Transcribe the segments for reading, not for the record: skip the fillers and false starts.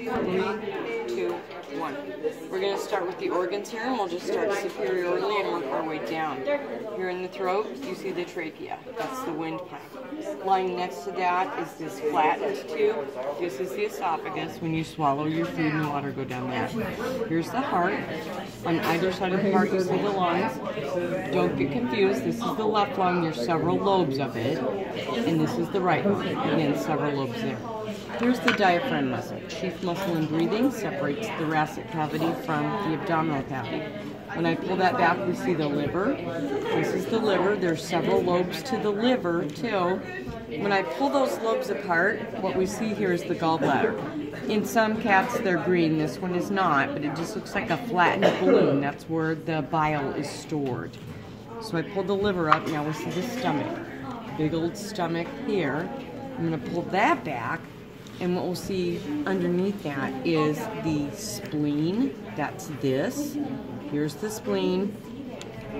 3, 2, 1. We're going to start with the organs here, and we'll just start superiorly and work our way down. Here in the throat, you see the trachea. That's the windpipe. Lying next to that is this flattened tube. This is the esophagus. When you swallow your food and water go down that. Here's the heart. On either side of the heart, you see the lungs. Don't get confused. This is the left lung. There's several lobes of it. And this is the right lung. Again, several lobes there. Here's the diaphragm muscle. Chief muscle in breathing, separates the thoracic cavity from the abdominal cavity. When I pull that back, we see the liver. This is the liver. There's several lobes to the liver, too. When I pull those lobes apart, what we see here is the gallbladder. In some cats, they're green. This one is not, but it just looks like a flattened balloon. That's where the bile is stored. So I pull the liver up. Now we see the stomach. Big old stomach here. I'm going to pull that back. And what we'll see underneath that is the spleen. That's this. Here's the spleen.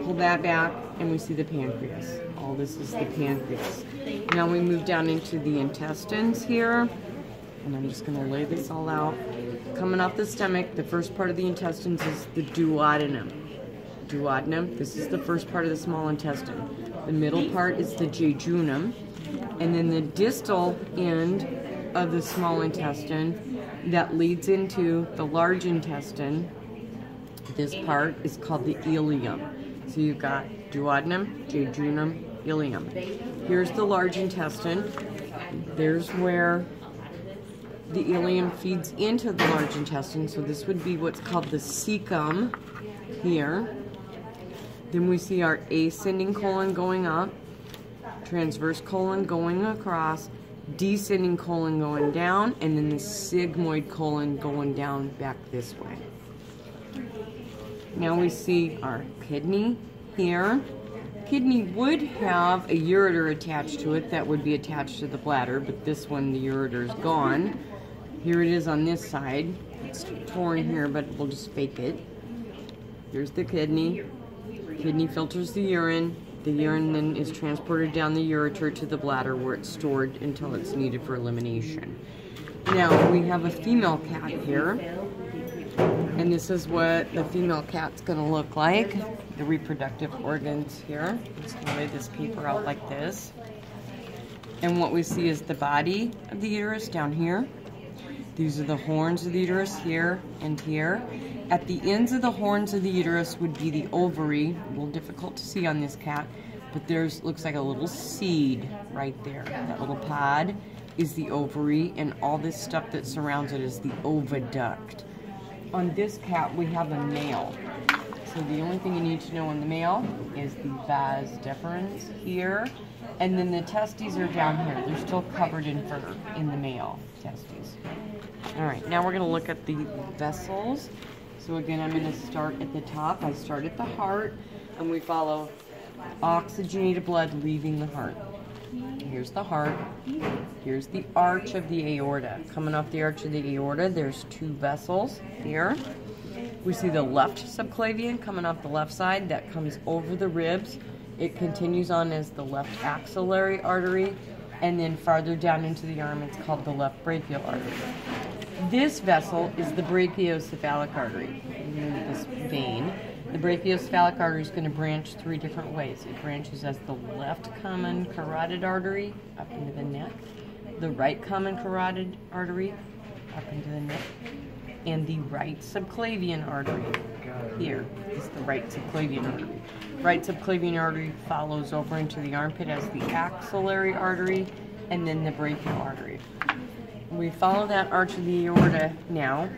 Pull that back, and we see the pancreas. All this is the pancreas. Now we move down into the intestines here. And I'm just going to lay this all out. Coming off the stomach, the first part of the intestines is the duodenum. Duodenum, this is the first part of the small intestine. The middle part is the jejunum. And then the distal end of the small intestine that leads into the large intestine, this part is called the ileum. So you've got duodenum, jejunum, ileum. Here's the large intestine. There's where the ileum feeds into the large intestine. So this would be what's called the cecum here. Then we see our ascending colon going up, transverse colon going across, descending colon going down, and then the sigmoid colon going down back this way. Now we see our kidney here. Kidney would have a ureter attached to it that would be attached to the bladder, but this one, the ureter is gone. Here it is on this side. It's torn here, but we'll just fake it. Here's the kidney. Kidney filters the urine. The urine then is transported down the ureter to the bladder where it's stored until it's needed for elimination. Now, we have a female cat here, and this is what the female cat's going to look like. The reproductive organs here. I'm just going to lay this paper out like this. And what we see is the body of the uterus down here. These are the horns of the uterus here and here. At the ends of the horns of the uterus would be the ovary. A little difficult to see on this cat, but there's looks like a little seed right there. That little pod is the ovary, and all this stuff that surrounds it is the oviduct. On this cat, we have a male. So the only thing you need to know on the male is the vas deferens here, and then the testes are down here. They're still covered in fur in the male testes. All right, now we're going to look at the vessels. So again, I'm going to start at the top. I start at the heart, and we follow oxygenated blood leaving the heart. Here's the heart. Here's the arch of the aorta. Coming off the arch of the aorta, there's two vessels here. We see the left subclavian coming off the left side. That comes over the ribs. It continues on as the left axillary artery, and then farther down into the arm, it's called the left brachial artery. This vessel is the brachiocephalic artery, this vein. The brachiocephalic artery is going to branch three different ways. It branches as the left common carotid artery up into the neck, the right common carotid artery up into the neck, and the right subclavian artery. Here is the right subclavian artery. Right subclavian artery follows over into the armpit as the axillary artery, and then the brachial artery. We follow that arch of the aorta now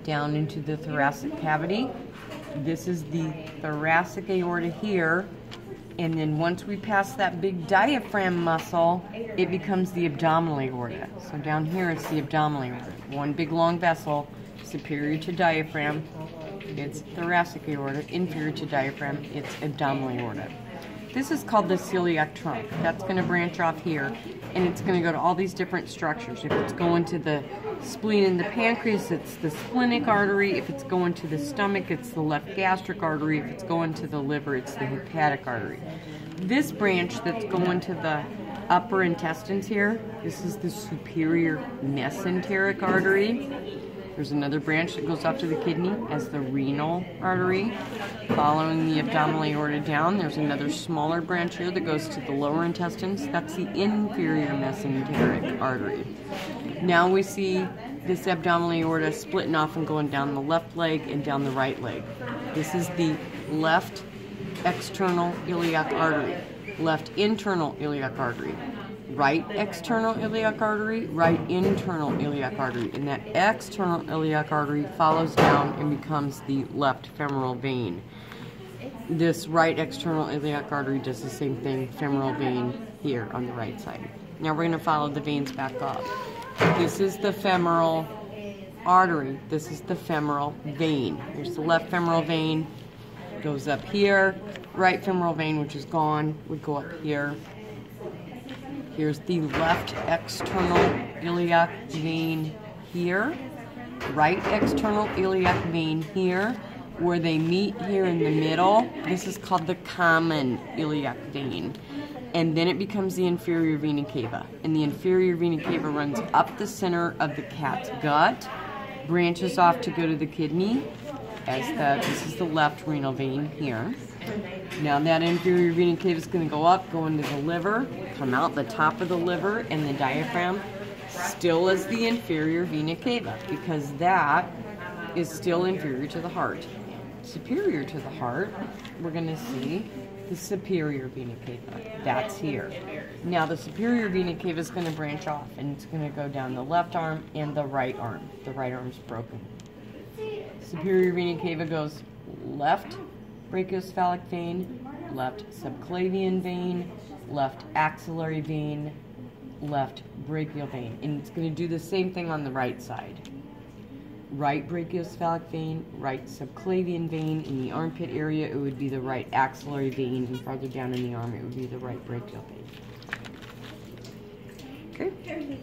down into the thoracic cavity. This is the thoracic aorta here, and then once we pass that big diaphragm muscle, it becomes the abdominal aorta. So down here it's the abdominal aorta. One big long vessel, superior to diaphragm, it's thoracic aorta. Inferior to diaphragm, it's abdominal aorta. This is called the celiac trunk. That's going to branch off here, and it's going to go to all these different structures. If it's going to the spleen and the pancreas, it's the splenic artery. If it's going to the stomach, it's the left gastric artery. If it's going to the liver, it's the hepatic artery. This branch that's going to the upper intestines here. This is the superior mesenteric artery. There's another branch that goes up to the kidney as the renal artery. Following the abdominal aorta down, there's another smaller branch here that goes to the lower intestines. That's the inferior mesenteric artery. Now we see this abdominal aorta splitting off and going down the left leg and down the right leg. This is the left external iliac artery, left internal iliac artery, right external iliac artery, right internal iliac artery. And that external iliac artery follows down and becomes the left femoral vein. This right external iliac artery does the same thing, femoral vein here on the right side. Now we're going to follow the veins back up. This is the femoral artery. This is the femoral vein. Here's the left femoral vein. Goes up here. Right femoral vein, which is gone, would go up here. Here's the left external iliac vein here. Right external iliac vein here. Where they meet here in the middle, this is called the common iliac vein. And then it becomes the inferior vena cava. And the inferior vena cava runs up the center of the cat's gut, branches off to go to the kidney, this is the left renal vein here. Now that inferior vena cava is going to go up, go into the liver, come out the top of the liver, and the diaphragm still is the inferior vena cava, because that is still inferior to the heart. Superior to the heart, we're going to see the superior vena cava. That's here. Now the superior vena cava is going to branch off, and it's going to go down the left arm and the right arm. The right arm's broken. Superior vena cava goes left brachiocephalic vein, left subclavian vein, left axillary vein, left brachial vein. And it's going to do the same thing on the right side. Right brachiocephalic vein, right subclavian vein. In the armpit area, it would be the right axillary vein, and farther down in the arm, it would be the right brachial vein. Okay?